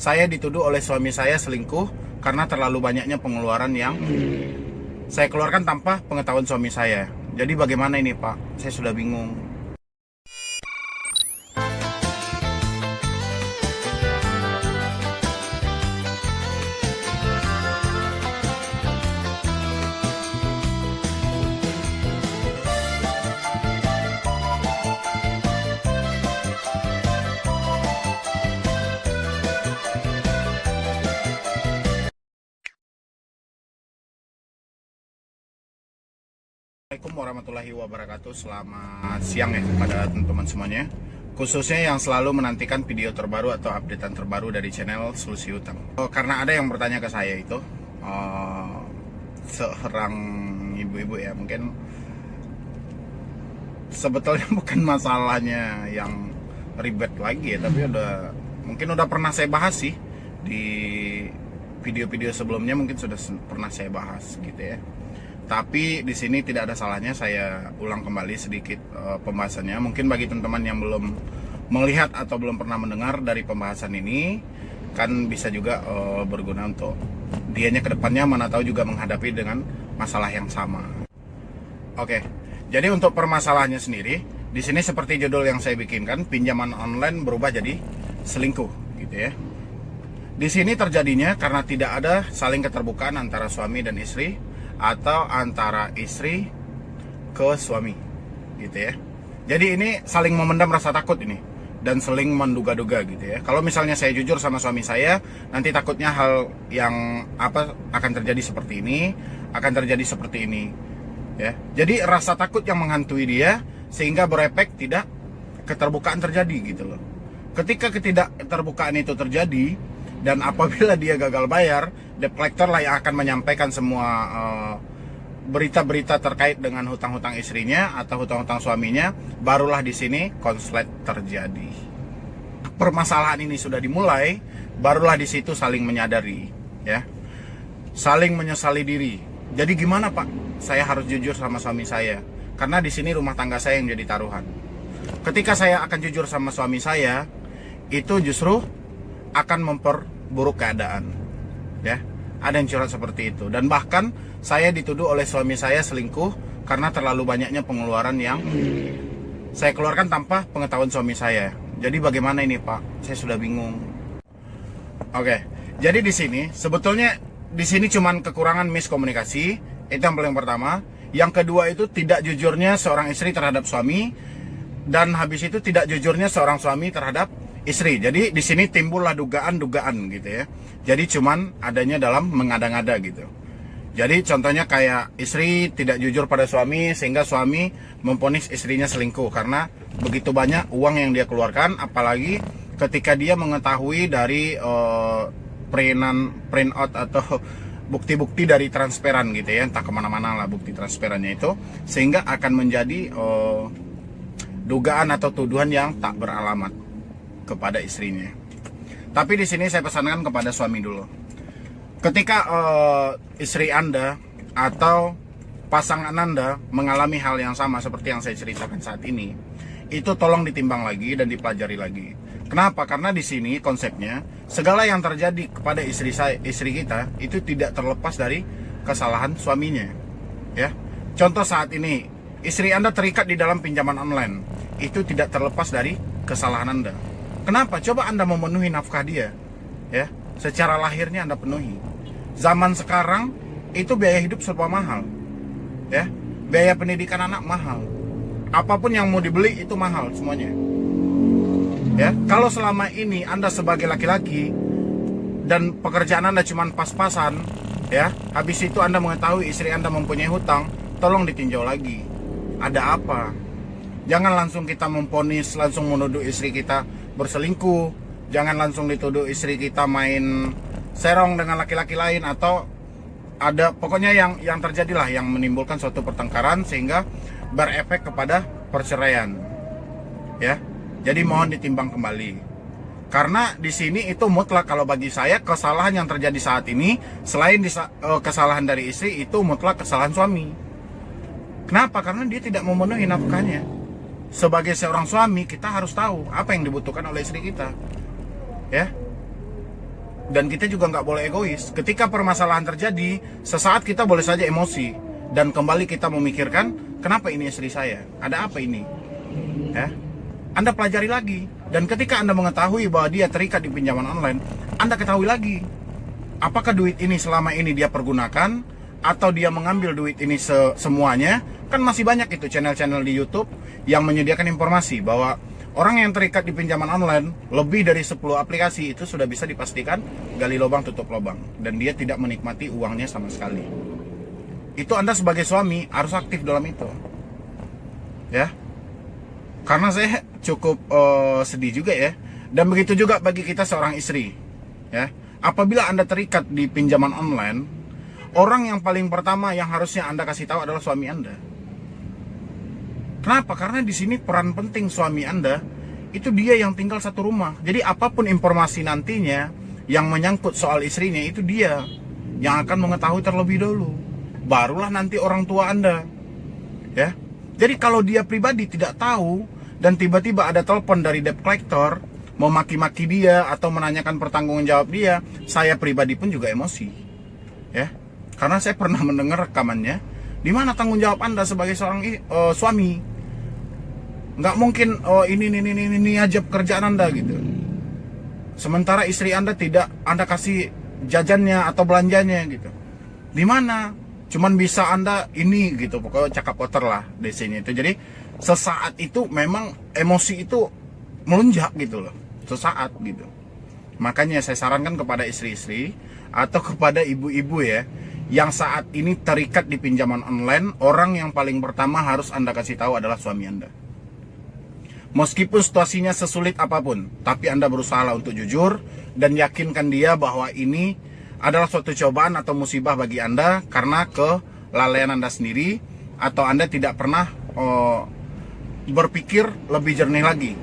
saya dituduh oleh suami saya selingkuh karena terlalu banyaknya pengeluaran yang saya keluarkan tanpa pengetahuan suami saya. Jadi bagaimana ini Pak? Saya sudah bingung. Assalamualaikum warahmatullahi wabarakatuh. Selamat siang ya kepada teman-teman semuanya, khususnya yang selalu menantikan video terbaru atau updatean terbaru dari channel Solusi Hutang. Karena ada yang bertanya ke saya itu, seorang ibu-ibu ya, mungkin sebetulnya bukan masalahnya yang ribet lagi ya, tapi mungkin udah pernah saya bahas sih di video-video sebelumnya, mungkin sudah pernah saya bahas gitu ya. Tapi di sini tidak ada salahnya saya ulang kembali sedikit pembahasannya. Mungkin bagi teman-teman yang belum melihat atau belum pernah mendengar dari pembahasan ini, kan bisa juga berguna untuk dianya ke depannya, mana tahu juga menghadapi dengan masalah yang sama. Oke, jadi untuk permasalahannya sendiri, di sini seperti judul yang saya bikinkan, pinjaman online berubah jadi selingkuh, gitu ya. Di sini terjadinya karena tidak ada saling keterbukaan antara suami dan istri, atau antara istri ke suami, gitu ya. Jadi ini saling memendam rasa takut ini, dan saling menduga-duga gitu ya. Kalau misalnya saya jujur sama suami saya, nanti takutnya hal yang akan terjadi seperti ini, akan terjadi seperti ini ya. Jadi rasa takut yang menghantui dia, sehingga berefek tidak keterbukaan terjadi gitu loh. Ketika ketidakterbukaan itu terjadi, dan apabila dia gagal bayar, debt collector lah yang akan menyampaikan semua berita-berita terkait dengan hutang-hutang istrinya atau hutang-hutang suaminya, barulah di sini konslet terjadi. Permasalahan ini sudah dimulai, barulah di situ saling menyadari, ya, saling menyesali diri. Jadi gimana Pak? Saya harus jujur sama suami saya, karena di sini rumah tangga saya yang jadi taruhan. Ketika saya akan jujur sama suami saya, itu justru akan memperburuk keadaan, ya. Ada yang curhat seperti itu, dan bahkan saya dituduh oleh suami saya selingkuh karena terlalu banyaknya pengeluaran yang saya keluarkan tanpa pengetahuan suami saya. Jadi bagaimana ini Pak? Saya sudah bingung. Oke, jadi di sini sebetulnya cuman kekurangan miskomunikasi, itu yang paling pertama. Yang kedua itu tidak jujurnya seorang istri terhadap suami, dan habis itu tidak jujurnya seorang suami terhadap istri. Jadi di sini timbullah dugaan-dugaan gitu ya. Jadi cuman adanya dalam mengada-ngada gitu. Jadi contohnya kayak istri tidak jujur pada suami, sehingga suami memvonis istrinya selingkuh karena begitu banyak uang yang dia keluarkan, apalagi ketika dia mengetahui dari print out atau bukti-bukti dari transferan gitu ya, entah kemana-mana lah bukti transferannya itu, sehingga akan menjadi dugaan atau tuduhan yang tak beralamat kepada istrinya. Tapi di sini saya pesankan kepada suami dulu. Ketika istri Anda atau pasangan Anda mengalami hal yang sama seperti yang saya ceritakan saat ini, itu tolong ditimbang lagi dan dipelajari lagi. Kenapa? Karena di sini konsepnya segala yang terjadi kepada istri kita itu tidak terlepas dari kesalahan suaminya. Ya. Contoh saat ini, istri Anda terikat di dalam pinjaman online, itu tidak terlepas dari kesalahan Anda. Kenapa? Coba Anda memenuhi nafkah dia, ya, secara lahirnya Anda penuhi. Zaman sekarang itu biaya hidup serba mahal, ya, biaya pendidikan anak mahal, apapun yang mau dibeli itu mahal semuanya, ya. Kalau selama ini Anda sebagai laki-laki dan pekerjaan Anda cuma pas-pasan, ya, habis itu Anda mengetahui istri Anda mempunyai hutang, tolong ditinjau lagi, ada apa? Jangan langsung kita memvonis, langsung menuduh istri kita berselingkuh. Jangan langsung dituduh istri kita main serong dengan laki-laki lain, atau ada pokoknya yang terjadilah yang menimbulkan suatu pertengkaran sehingga berefek kepada perceraian, ya. Jadi mohon ditimbang kembali, karena di sini itu mutlak. Kalau bagi saya, kesalahan yang terjadi saat ini selain kesalahan dari istri, itu mutlak kesalahan suami. Kenapa? Karena dia tidak memenuhi nafkahnya. Sebagai seorang suami, kita harus tahu apa yang dibutuhkan oleh istri kita, ya. Dan kita juga nggak boleh egois. Ketika permasalahan terjadi, sesaat kita boleh saja emosi dan kembali kita memikirkan, kenapa ini istri saya? Ada apa ini? Ya, Anda pelajari lagi. Dan ketika Anda mengetahui bahwa dia terikat di pinjaman online, Anda ketahui lagi, apakah duit ini selama ini dia pergunakan atau dia mengambil duit ini semuanya. Kan masih banyak itu channel-channel di YouTube yang menyediakan informasi bahwa orang yang terikat di pinjaman online lebih dari 10 aplikasi itu sudah bisa dipastikan gali lubang tutup lubang, dan dia tidak menikmati uangnya sama sekali. Itu Anda sebagai suami harus aktif dalam itu, ya. Karena saya cukup sedih juga ya. Dan begitu juga bagi kita seorang istri, ya. Apabila Anda terikat di pinjaman online, orang yang paling pertama yang harusnya Anda kasih tahu adalah suami Anda. Kenapa? Karena di sini peran penting suami Anda itu dia yang tinggal satu rumah. Jadi apapun informasi nantinya yang menyangkut soal istrinya itu dia yang akan mengetahui terlebih dahulu. Barulah nanti orang tua Anda. Ya. Jadi kalau dia pribadi tidak tahu dan tiba-tiba ada telepon dari debt collector memaki-maki dia atau menanyakan pertanggungjawab dia, saya pribadi pun juga emosi. Ya. Karena saya pernah mendengar rekamannya. Di mana tanggung jawab Anda sebagai seorang suami? Nggak mungkin ini aja pekerjaan Anda gitu. Sementara istri Anda tidak Anda kasih jajannya atau belanjanya gitu. Di mana? Cuman bisa Anda ini gitu, pokoknya cakap kotor lah di sini itu. Jadi sesaat itu memang emosi itu melonjak gitu loh, sesaat gitu. Makanya saya sarankan kepada istri-istri atau kepada ibu-ibu ya, yang saat ini terikat di pinjaman online, orang yang paling pertama harus Anda kasih tahu adalah suami Anda. Meskipun situasinya sesulit apapun, tapi Anda berusaha untuk jujur dan yakinkan dia bahwa ini adalah suatu cobaan atau musibah bagi Anda karena kelalaian Anda sendiri, atau Anda tidak pernah berpikir lebih jernih lagi.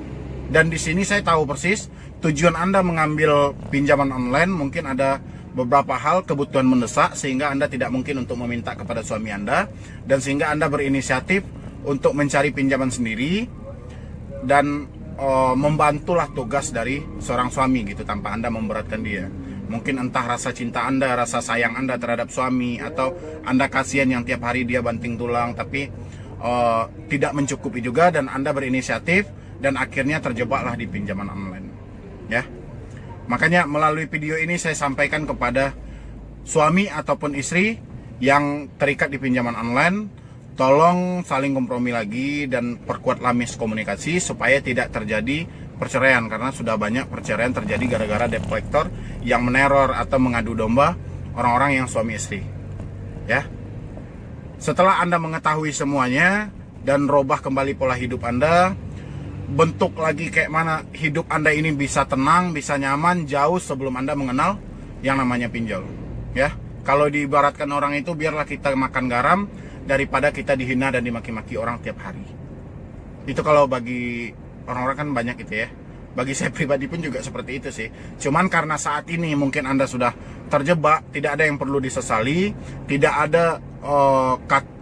Dan di sini saya tahu persis tujuan Anda mengambil pinjaman online mungkin ada beberapa hal kebutuhan mendesak sehingga Anda tidak mungkin untuk meminta kepada suami Anda, dan sehingga Anda berinisiatif untuk mencari pinjaman sendiri dan membantulah tugas dari seorang suami gitu tanpa Anda memberatkan dia. Mungkin entah rasa cinta Anda, rasa sayang Anda terhadap suami, atau Anda kasihan yang tiap hari dia banting tulang tapi tidak mencukupi juga, dan Anda berinisiatif dan akhirnya terjebaklah di pinjaman online, ya. Makanya melalui video ini saya sampaikan kepada suami ataupun istri yang terikat di pinjaman online, tolong saling kompromi lagi dan perkuatlah miskomunikasi supaya tidak terjadi perceraian, karena sudah banyak perceraian terjadi gara-gara debt collector yang meneror atau mengadu domba orang-orang yang suami istri, ya. Setelah Anda mengetahui semuanya dan robah kembali pola hidup Anda, bentuk lagi kayak mana hidup Anda ini bisa tenang, bisa nyaman jauh sebelum Anda mengenal yang namanya pinjol, ya. Kalau diibaratkan orang itu, biarlah kita makan garam daripada kita dihina dan dimaki-maki orang tiap hari. Itu kalau bagi orang-orang kan banyak gitu ya. Bagi saya pribadi pun juga seperti itu sih. Cuman karena saat ini mungkin Anda sudah terjebak, tidak ada yang perlu disesali, tidak ada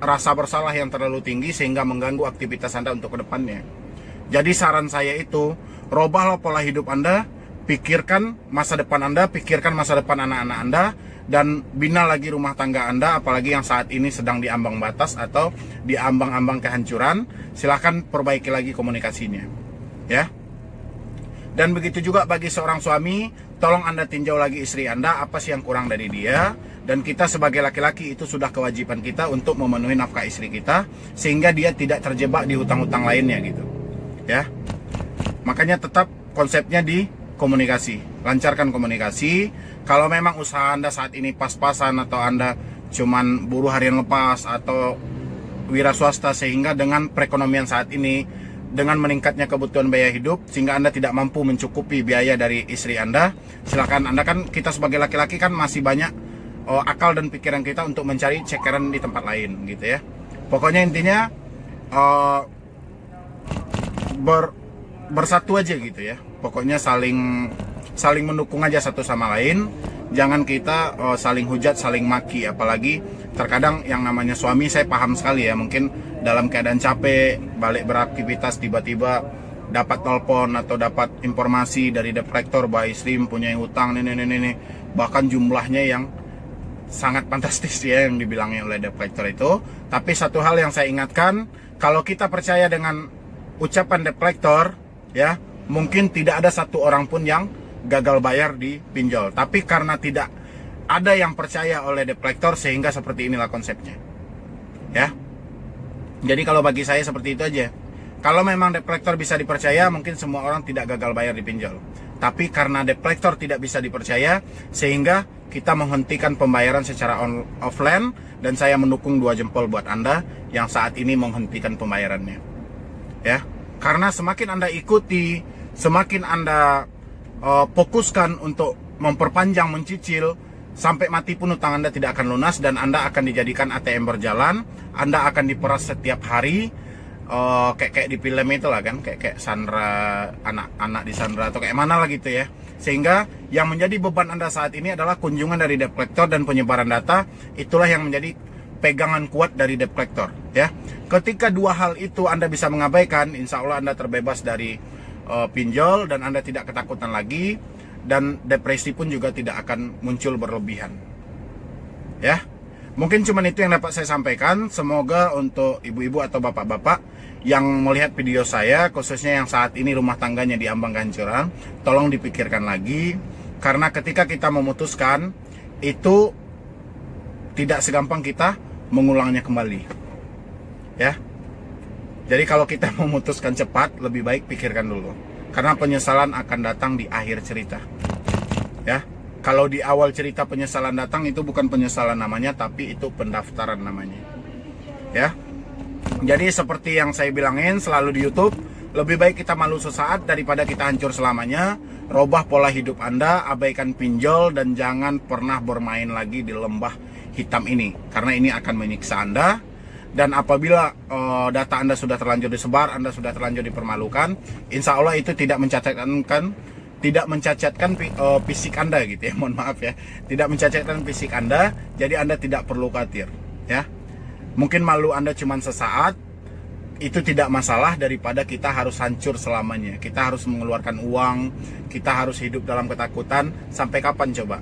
rasa bersalah yang terlalu tinggi sehingga mengganggu aktivitas Anda untuk kedepannya. Jadi saran saya itu, robahlah pola hidup Anda, pikirkan masa depan Anda, pikirkan masa depan anak-anak Anda, dan bina lagi rumah tangga Anda, apalagi yang saat ini sedang diambang batas atau diambang-ambang kehancuran. Silahkan perbaiki lagi komunikasinya, ya. Dan begitu juga bagi seorang suami, tolong Anda tinjau lagi istri Anda, apa sih yang kurang dari dia. Dan kita sebagai laki-laki itu sudah kewajiban kita untuk memenuhi nafkah istri kita, sehingga dia tidak terjebak di hutang-hutang lainnya gitu, ya. Makanya tetap konsepnya di komunikasi, lancarkan komunikasi. Kalau memang usaha Anda saat ini pas-pasan, atau Anda cuman buruh harian lepas atau wira swasta, sehingga dengan perekonomian saat ini, dengan meningkatnya kebutuhan biaya hidup sehingga Anda tidak mampu mencukupi biaya dari istri Anda, silakan. Anda kan, kita sebagai laki-laki kan masih banyak akal dan pikiran kita untuk mencari cekeran di tempat lain gitu ya. Pokoknya intinya bersatu aja gitu ya. Pokoknya saling mendukung aja satu sama lain. Jangan kita saling hujat, saling maki. Apalagi terkadang yang namanya suami, saya paham sekali ya, mungkin dalam keadaan capek, balik beraktivitas, tiba-tiba dapat telepon atau dapat informasi dari debt collector bahwa istri mempunyai hutang ini, bahkan jumlahnya yang sangat fantastis ya yang dibilangnya oleh debt collector itu. Tapi satu hal yang saya ingatkan, kalau kita percaya dengan ucapan debt collector ya, mungkin tidak ada satu orang pun yang gagal bayar di pinjol. Tapi karena tidak ada yang percaya oleh debt collector, sehingga seperti inilah konsepnya ya. Jadi kalau bagi saya seperti itu aja. Kalau memang debt collector bisa dipercaya, mungkin semua orang tidak gagal bayar di pinjol. Tapi karena debt collector tidak bisa dipercaya, sehingga kita menghentikan pembayaran secara offline. Dan saya mendukung 2 jempol buat Anda yang saat ini menghentikan pembayarannya ya. Karena semakin Anda ikuti, semakin Anda fokuskan untuk memperpanjang mencicil, sampai mati pun utang Anda tidak akan lunas, dan Anda akan dijadikan ATM berjalan. Anda akan diperas setiap hari, kayak di film itu lah kan, kayak Sandra, anak di Sandra atau kayak mana lah gitu ya. Sehingga yang menjadi beban Anda saat ini adalah kunjungan dari debt collector dan penyebaran data. Itulah yang menjadi pegangan kuat dari debt collector ya. Ketika 2 hal itu Anda bisa mengabaikan, insya Allah Anda terbebas dari pinjol, dan Anda tidak ketakutan lagi, dan depresi pun juga tidak akan muncul berlebihan ya. Mungkin cuman itu yang dapat saya sampaikan. Semoga untuk ibu-ibu atau bapak-bapak yang melihat video saya, khususnya yang saat ini rumah tangganya diambang kehancuran, tolong dipikirkan lagi. Karena ketika kita memutuskan, itu tidak segampang kita mengulangnya kembali ya. Jadi kalau kita memutuskan cepat, lebih baik pikirkan dulu. Karena penyesalan akan datang di akhir cerita ya. Kalau di awal cerita penyesalan datang, itu bukan penyesalan namanya, tapi itu pendaftaran namanya ya. Jadi seperti yang saya bilangin selalu di YouTube, lebih baik kita malu sesaat daripada kita hancur selamanya. Robah pola hidup Anda, abaikan pinjol, dan jangan pernah bermain lagi di lembah hitam ini, karena ini akan menyiksa Anda. Dan apabila data Anda sudah terlanjur disebar, Anda sudah terlanjur dipermalukan, insya Allah itu tidak mencacatkan fisik Anda gitu ya, mohon maaf ya, tidak mencacatkan fisik Anda. Jadi Anda tidak perlu khawatir ya. Mungkin malu Anda cuma sesaat, itu tidak masalah daripada kita harus hancur selamanya. Kita harus mengeluarkan uang, kita harus hidup dalam ketakutan. Sampai kapan coba?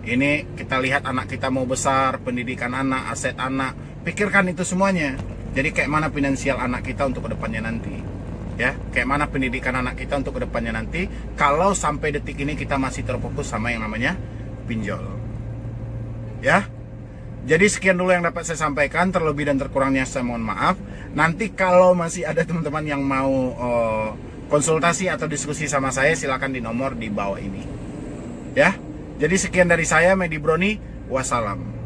Ini kita lihat anak kita mau besar, pendidikan anak, aset anak, pikirkan itu semuanya. Jadi kayak mana finansial anak kita untuk kedepannya nanti ya, kayak mana pendidikan anak kita untuk kedepannya nanti, kalau sampai detik ini kita masih terfokus sama yang namanya pinjol ya. Jadi sekian dulu yang dapat saya sampaikan, terlebih dan terkurangnya saya mohon maaf. Nanti kalau masih ada teman-teman yang mau konsultasi atau diskusi sama saya, silakan di nomor di bawah ini ya. Jadi sekian dari saya, Medi Broni, wassalam.